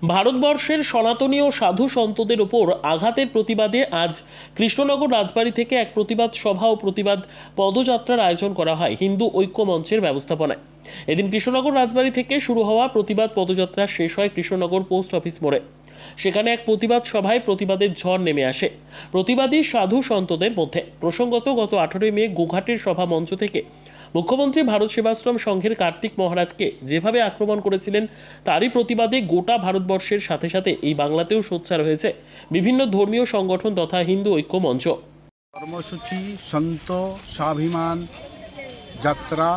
ভারতবর্ষের সনাতনী ও সাধু সন্তদের ওপর আঘাতের প্রতিবাদে আজ কৃষ্ণনগর রাজবাড়ী থেকে এক প্রতিবাদ সভা ও প্রতিবাদ পদযাত্রার আয়োজন করা হয় হিন্দু ঐক্য মঞ্চের ব্যবস্থাপনায়। এদিন কৃষ্ণনগর রাজবাড়ী থেকে শুরু হওয়া প্রতিবাদ পদযাত্রা শেষ হয় কৃষ্ণনগর পোস্ট অফিস মোড়ে। সেখানে এক প্রতিবাদ সভায় প্রতিবাদের ঝড় নেমে আসে প্রতিবাদী সাধু সন্তদের মধ্যে। প্রসঙ্গত গত 18 মে গোঘাটের সভা মঞ্চ থেকে মুখ্যমন্ত্রী ভারত সেবাশ্রম সংঘের কার্তিক মহারাজকে যেভাবে আক্রমণ করেছিলেন তারই প্রতিবাদে গোটা ভারতবর্ষের সাথে সাথে এই বাংলাতেও সোচ্চার হয়েছে বিভিন্ন ধর্মীয় সংগঠন তথা হিন্দু ঐক্য মঞ্চ। কর্মসূচি, সন্ত স্বাভিমান যাত্রা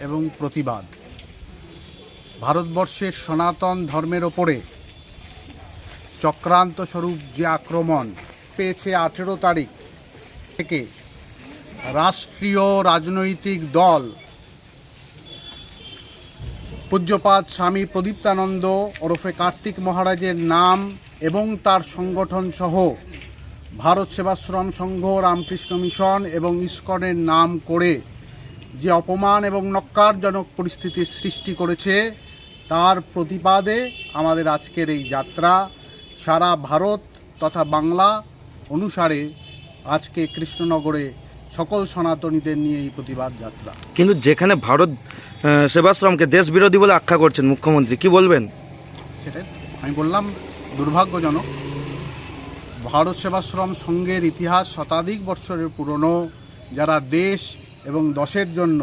এবং প্রতিবাদ। ভারতবর্ষের সনাতন ধর্মের ওপরে চক্রান্ত স্বরূপ যে আক্রমণ পেয়েছে 18 তারিখ থেকে রাষ্ট্রীয় রাজনৈতিক দল পূজ্যপাদ স্বামী প্রদীপ্তানন্দ ওরফে কার্তিক মহারাজের নাম এবং তার সংগঠন সহ ভারত সেবাশ্রম সংঘ, রামকৃষ্ণ মিশন এবং ইসকনের নাম করে যে অপমান এবং নক্কারজনক পরিস্থিতির সৃষ্টি করেছে তার প্রতিবাদে আমাদের আজকের এই যাত্রা। সারা ভারত তথা বাংলা অনুসারে আজকে কৃষ্ণনগরে সকল সনাতনীদের নিয়ে এই প্রতিবাদ যাত্রা। কিন্তু যেখানে ভারত সেবাশ্রমকে দেশ বিরোধী বলে আখ্যা করছেন মুখ্যমন্ত্রী, কি বলবেন? সেটাই আমি বললাম, দুর্ভাগ্যজনক। ভারত সেবাশ্রম সংঘের ইতিহাস শতাধিক বৎসরের পুরনো, যারা দেশ এবং দশের জন্য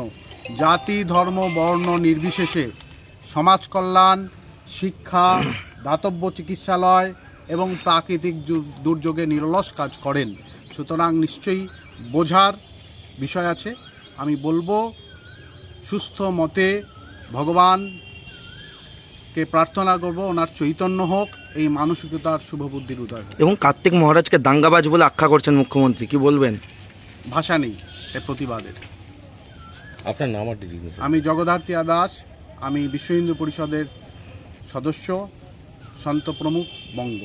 জাতি, ধর্ম, বর্ণ নির্বিশেষে সমাজ কল্যাণ, শিক্ষা, দাতব্য চিকিৎসালয় এবং প্রাকৃতিক দুর্যোগে নিরলস কাজ করেন। সুতরাং নিশ্চয়ই বোঝার বিষয় আছে। আমি বলবো, সুস্থ মতে ভগবানকে প্রার্থনা করব ওনার চৈতন্য হোক, এই মানসিকতার শুভবুদ্ধির উদয় হোক। এবং কার্তিক মহারাজকে দাঙ্গাবাজ বলে আখ্যা করছেন মুখ্যমন্ত্রী, কি বলবেন? ভাষা নেই এ প্রতিবাদের। আপনার নাম? আমি জগদ্ধাত্রী দাস, আমি বিশ্ব হিন্দু পরিষদের সদস্য, সন্ত প্রমুখ, বঙ্গ।